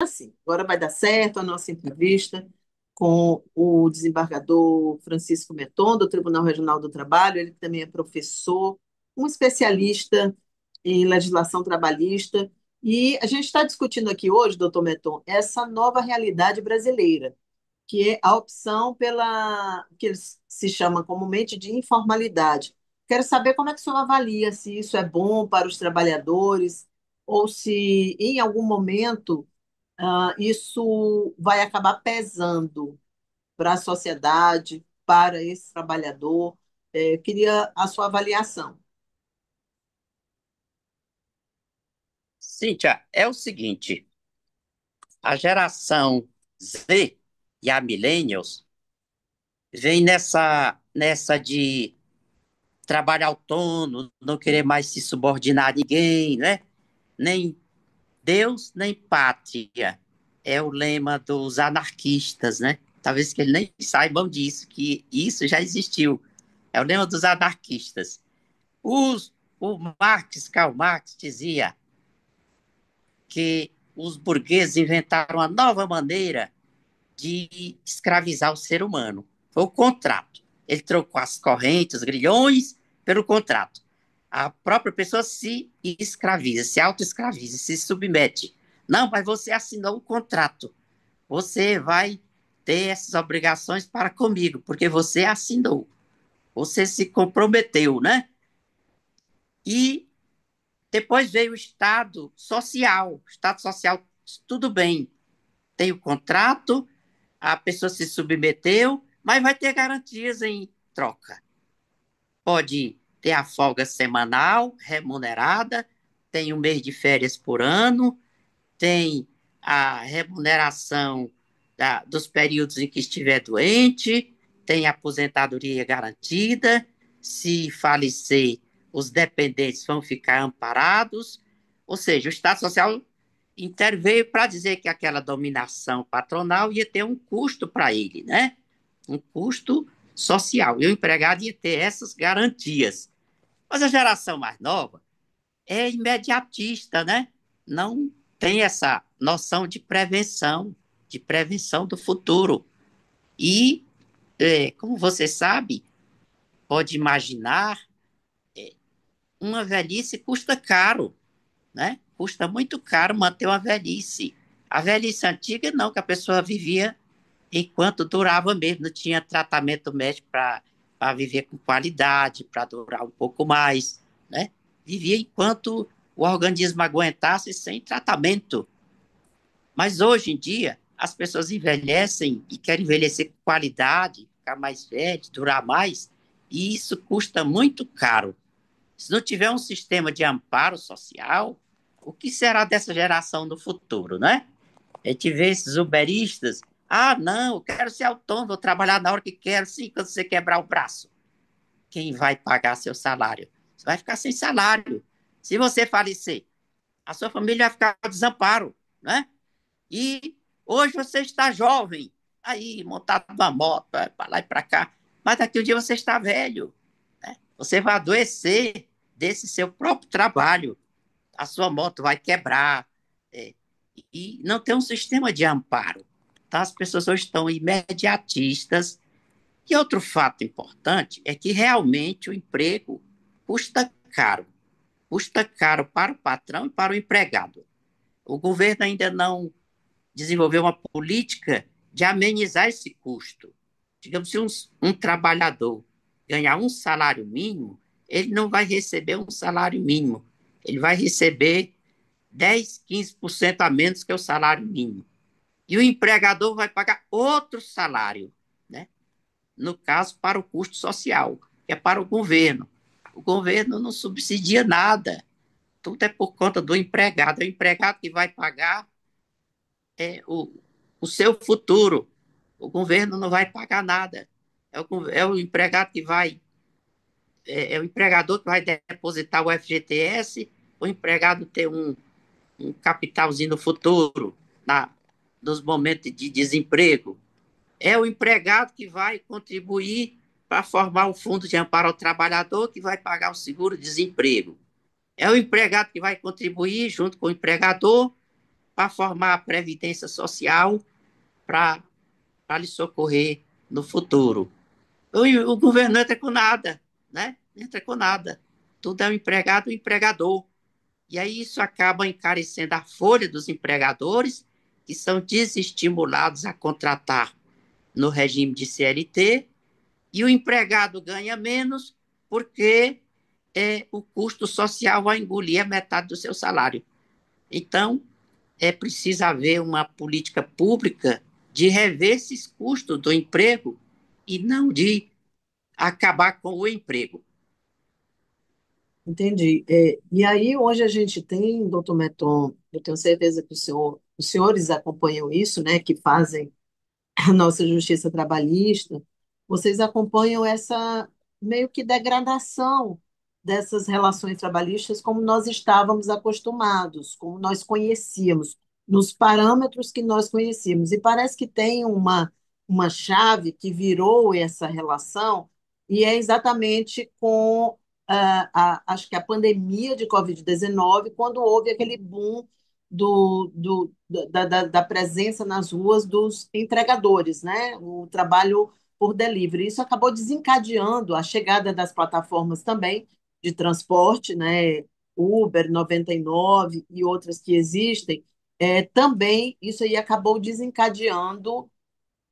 Assim, agora vai dar certo a nossa entrevista com o desembargador Francisco Meton, do Tribunal Regional do Trabalho. Ele também é professor, um especialista em legislação trabalhista. E a gente está discutindo aqui hoje, doutor Meton, essa nova realidade brasileira, que é a opção pela que eles se chama comumente de informalidade. Quero saber como é que o senhor avalia se isso é bom para os trabalhadores ou se em algum momento isso vai acabar pesando para a sociedade, para esse trabalhador. Queria a sua avaliação. Cíntia, é o seguinte, a geração Z e a Millennials vem nessa de trabalho autônomo, não querer mais se subordinar a ninguém, né? Nem Deus, nem pátria. É o lema dos anarquistas, né? Talvez que eles nem saibam disso, que isso já existiu. É o lema dos anarquistas. Karl Marx dizia que os burgueses inventaram uma nova maneira de escravizar o ser humano. Foi o contrato. Ele trocou as correntes, os grilhões, pelo contrato. A própria pessoa se escraviza, se autoescraviza, se submete. Não, mas você assinou o contrato. Você vai ter essas obrigações para comigo, porque você assinou. Você se comprometeu, né? E depois veio o Estado social. O Estado social, tudo bem. Tem o contrato, a pessoa se submeteu, mas vai ter garantias em troca. Pode ter a folga semanal remunerada, tem um mês de férias por ano, tem a remuneração dos períodos em que estiver doente, tem aposentadoria garantida, se falecer, os dependentes vão ficar amparados, ou seja, o Estado Social interveio para dizer que aquela dominação patronal ia ter um custo para ele, né? Um custo social. E o empregado ia ter essas garantias. Mas a geração mais nova é imediatista, né? Não tem essa noção de prevenção do futuro. E, como você sabe, pode imaginar, uma velhice custa caro, né? Custa muito caro manter uma velhice. A velhice antiga, não, que a pessoa vivia enquanto durava mesmo, não tinha tratamento médico para viver com qualidade, para durar um pouco mais, né? Vivia enquanto o organismo aguentasse sem tratamento. Mas hoje em dia, as pessoas envelhecem e querem envelhecer com qualidade, ficar mais velho, durar mais, e isso custa muito caro. Se não tiver um sistema de amparo social, o que será dessa geração no futuro, né? A gente vê esses uberistas, ah, não, eu quero ser autônomo, vou trabalhar na hora que quero, sim, quando você quebrar o braço. Quem vai pagar seu salário? Você vai ficar sem salário. Se você falecer, a sua família vai ficar com desamparo, né? E hoje você está jovem, aí, montado numa moto, para lá e para cá, mas daqui um dia você está velho, né? Você vai adoecer desse seu próprio trabalho, a sua moto vai quebrar, é, e não tem um sistema de amparo. Tá? As pessoas hoje estão imediatistas. E outro fato importante é que realmente o emprego custa caro. Custa caro para o patrão e para o empregado. O governo ainda não desenvolveu uma política de amenizar esse custo. Digamos, se um trabalhador ganhar um salário mínimo, ele não vai receber um salário mínimo. Ele vai receber 10, 15% a menos que o salário mínimo. E o empregador vai pagar outro salário, né? No caso, para o custo social, que é para o governo. O governo não subsidia nada, tudo é por conta do empregado. É o empregado que vai pagar é, o seu futuro. O governo não vai pagar nada. É o empregado que vai, é o empregador que vai depositar o FGTS, o empregado ter um capitalzinho no futuro, nos momentos de desemprego. É o empregado que vai contribuir para formar o fundo de amparo ao trabalhador, que vai pagar o seguro-desemprego. É o empregado que vai contribuir, junto com o empregador, para formar a previdência social para lhe socorrer no futuro. O governo não entra com nada, né? Não entra com nada. Tudo é o empregado e o empregador. E aí isso acaba encarecendo a folha dos empregadores, que são desestimulados a contratar no regime de CLT, e o empregado ganha menos porque o custo social vai engolir a metade do seu salário. Então, é preciso haver uma política pública de rever esses custos do emprego e não de acabar com o emprego. Entendi. E aí, hoje a gente tem, doutor Meton, eu tenho certeza que os senhores acompanham isso, né, que fazem a nossa justiça trabalhista, vocês acompanham essa meio que degradação dessas relações trabalhistas como nós estávamos acostumados, como nós conhecíamos, nos parâmetros que nós conhecíamos. E parece que tem uma chave que virou essa relação, e é exatamente com acho que a pandemia de Covid-19, quando houve aquele boom da presença nas ruas dos entregadores, né? O trabalho por delivery. Isso acabou desencadeando a chegada das plataformas também de transporte, né? Uber 99 e outras que existem. Também isso aí acabou desencadeando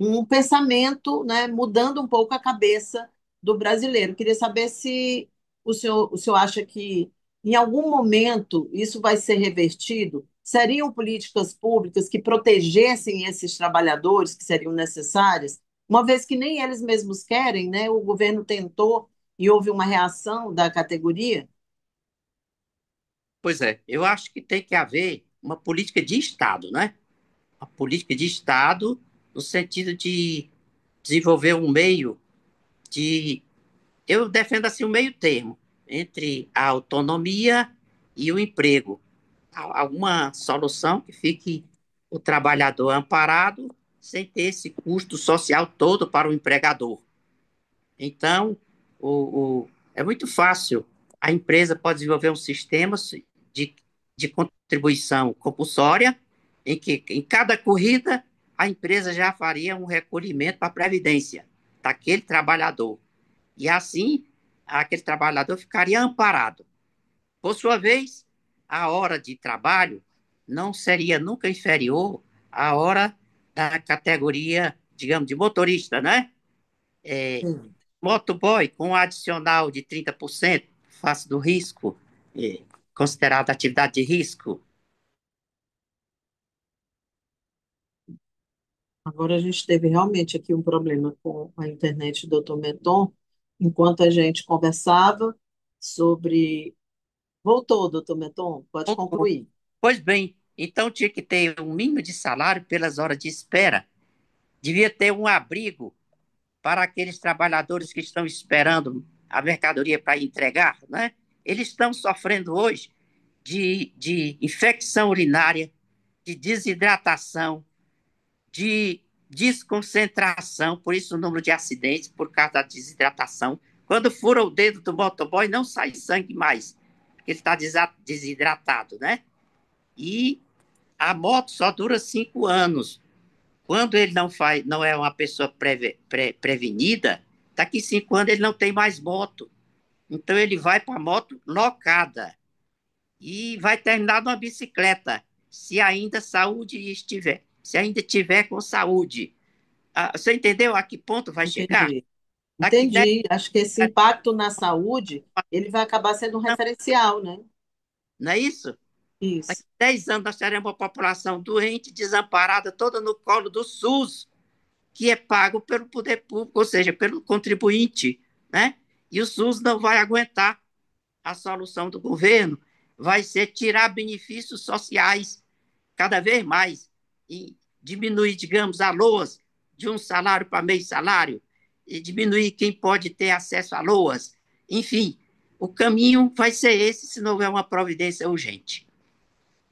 um pensamento, né, mudando um pouco a cabeça do brasileiro. Queria saber se o senhor acha que em algum momento isso vai ser revertido? Seriam políticas públicas que protegessem esses trabalhadores que seriam necessárias, uma vez que nem eles mesmos querem, né? O governo tentou e houve uma reação da categoria? Pois é, eu acho que tem que haver uma política de Estado, né? Uma política de Estado no sentido de desenvolver um meio de. Eu defendo assim um meio termo entre a autonomia e o emprego. Alguma solução que fique o trabalhador amparado sem ter esse custo social todo para o empregador. Então, é muito fácil. A empresa pode desenvolver um sistema de, de contribuição compulsória, em que em cada corrida a empresa já faria um recolhimento para a Previdência daquele trabalhador. E assim, aquele trabalhador ficaria amparado. Por sua vez, a hora de trabalho não seria nunca inferior à hora da categoria, digamos, de motorista, né? Sim. Motoboy com um adicional de 30% face do risco, eh, considerada atividade de risco. Agora a gente teve realmente aqui um problema com a internet do Dr. Meton, enquanto a gente conversava sobre. Voltou, doutor Meton, pode concluir. Pois bem, então tinha que ter um mínimo de salário pelas horas de espera. Devia ter um abrigo para aqueles trabalhadores que estão esperando a mercadoria para entregar, né? Eles estão sofrendo hoje de infecção urinária, de desidratação, de desconcentração, por isso o número de acidentes por causa da desidratação. Quando fura o dedo do motoboy, não sai sangue mais, porque ele está desidratado, né? E a moto só dura 5 anos. Quando ele não é uma pessoa prevenida, daqui 5 anos ele não tem mais moto. Então ele vai para a moto locada e vai terminar numa bicicleta, se ainda saúde estiver, se ainda tiver com saúde. Você entendeu a que ponto vai chegar? Entendi. Daqui 10 Entendi. Acho que esse impacto na saúde, ele vai acabar sendo um anos, referencial, né? não é isso? Daqui Isso. 10 anos nós teremos uma população doente, desamparada, toda no colo do SUS, que é pago pelo poder público, ou seja, pelo contribuinte, né? E o SUS não vai aguentar. A solução do governo vai ser tirar benefícios sociais cada vez mais e diminuir, digamos, a LOAS de um salário para meio salário e diminuir quem pode ter acesso a LOAS. Enfim, o caminho vai ser esse se não houver uma providência urgente.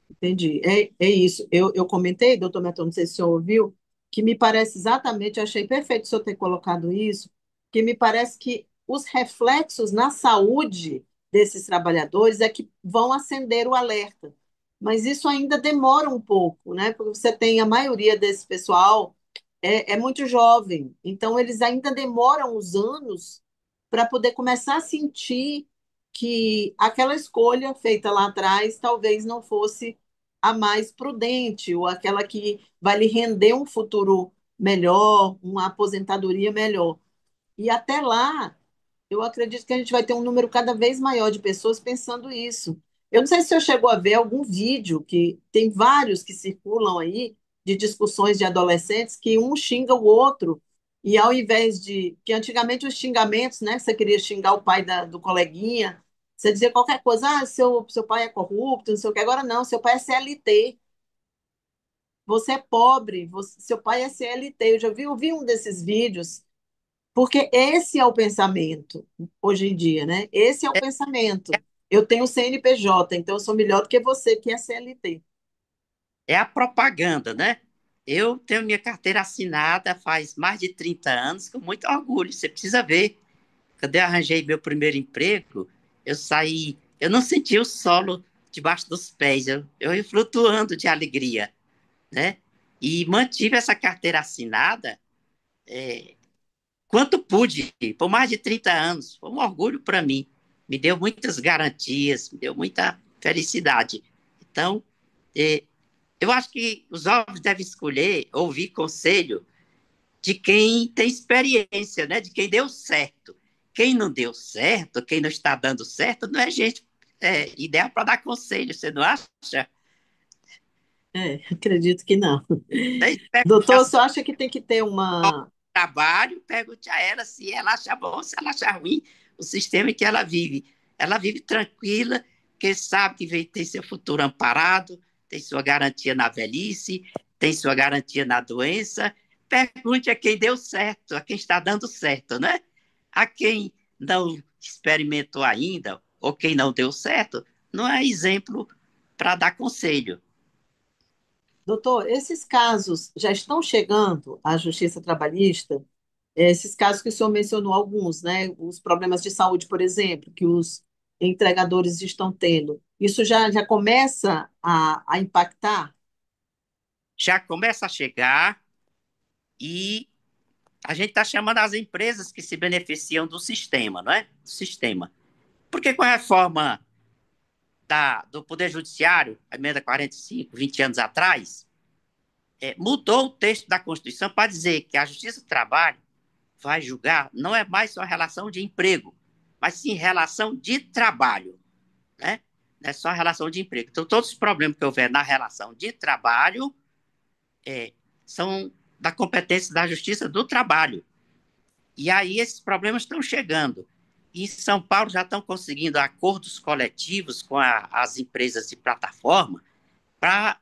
Entendi. É isso. Eu comentei, doutor Meton, não sei se o senhor ouviu, que me parece exatamente, eu achei perfeito o senhor ter colocado isso, que me parece que os reflexos na saúde desses trabalhadores é que vão acender o alerta. mas isso ainda demora um pouco, né? Porque você tem a maioria desse pessoal é muito jovem, então eles ainda demoram os anos para poder começar a sentir que aquela escolha feita lá atrás talvez não fosse a mais prudente, ou aquela que vai lhe render um futuro melhor, uma aposentadoria melhor. E até lá, eu acredito que a gente vai ter um número cada vez maior de pessoas pensando isso. Eu não sei se você chegou a ver algum vídeo, que tem vários que circulam aí, de discussões de adolescentes, que um xinga o outro, e ao invés de. Que antigamente os xingamentos, né? Você queria xingar o pai do coleguinha, você dizia qualquer coisa, seu pai é corrupto, não sei o que. Agora não, seu pai é CLT, você é pobre, seu pai é CLT. Eu vi um desses vídeos porque esse é o pensamento hoje em dia, né? Esse é o pensamento. Eu tenho CNPJ, então eu sou melhor do que você que é CLT. É a propaganda, né? Eu tenho minha carteira assinada faz mais de 30 anos, com muito orgulho. Você precisa ver. Quando eu arranjei meu primeiro emprego, eu saí, eu não senti o solo debaixo dos pés, eu ia flutuando de alegria, né? E mantive essa carteira assinada quanto pude, por mais de 30 anos. Foi um orgulho para mim. Me deu muitas garantias, me deu muita felicidade. Então, eh, eu acho que os jovens devem escolher, ouvir conselho de quem tem experiência, né? De quem deu certo. Quem não deu certo, quem não está dando certo, não é gente ideal para dar conselho, você não acha? É, acredito que não. Você pega a Doutor, você sua acha que tem que ter uma. trabalho, pergunte a ela se ela acha bom, se ela acha ruim o sistema em que ela vive. Ela vive tranquila, porque sabe que tem seu futuro amparado, tem sua garantia na velhice, tem sua garantia na doença. Pergunte a quem deu certo, a quem está dando certo, né? A quem não experimentou ainda, ou quem não deu certo, não é exemplo para dar conselho. Doutor, esses casos já estão chegando à Justiça Trabalhista? Esses casos que o senhor mencionou alguns, né? Os problemas de saúde, por exemplo, que os entregadores estão tendo. Isso já começa a impactar? Já começa a chegar e a gente está chamando as empresas que se beneficiam do sistema, não é? Do sistema. Porque com a reforma do Poder Judiciário, a emenda 45, 20 anos atrás, mudou o texto da Constituição para dizer que a Justiça do Trabalho vai julgar não é mais só relação de emprego, mas sim relação de trabalho, né? Não é só relação de emprego. Então, todos os problemas que houver na relação de trabalho são da competência da Justiça do Trabalho. E aí esses problemas estão chegando. E em São Paulo já estão conseguindo acordos coletivos com as empresas de plataforma para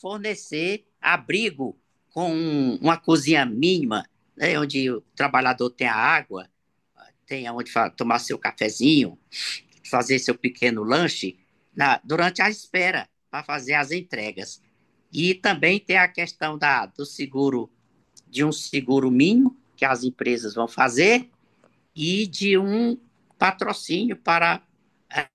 fornecer abrigo com uma cozinha mínima, né, onde o trabalhador tem a água, tem onde tomar seu cafezinho, fazer seu pequeno lanche durante a espera para fazer as entregas. E também tem a questão do seguro, de um seguro mínimo que as empresas vão fazer e de um patrocínio para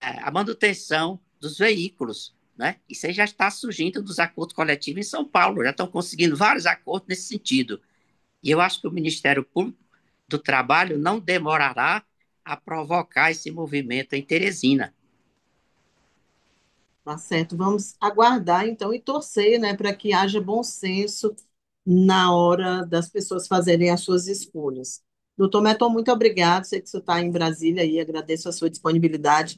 a manutenção dos veículos. Né? Isso aí já está surgindo dos acordos coletivos em São Paulo, já estão conseguindo vários acordos nesse sentido. E eu acho que o Ministério Público do Trabalho não demorará a provocar esse movimento em Teresina. Tá certo, vamos aguardar então e torcer, né, para que haja bom senso na hora das pessoas fazerem as suas escolhas. Doutor Meton, muito obrigado. Sei que você está em Brasília e agradeço a sua disponibilidade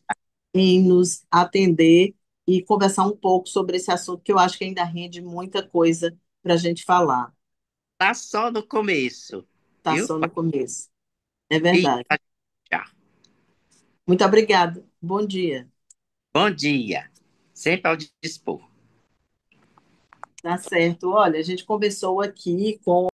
em nos atender e conversar um pouco sobre esse assunto, que eu acho que ainda rende muita coisa para a gente falar. Está só no começo, Tá viu? só no começo. É E verdade. já. Muito obrigada. Bom dia. Bom dia. Sempre ao dispor. Tá certo. Olha, a gente conversou aqui com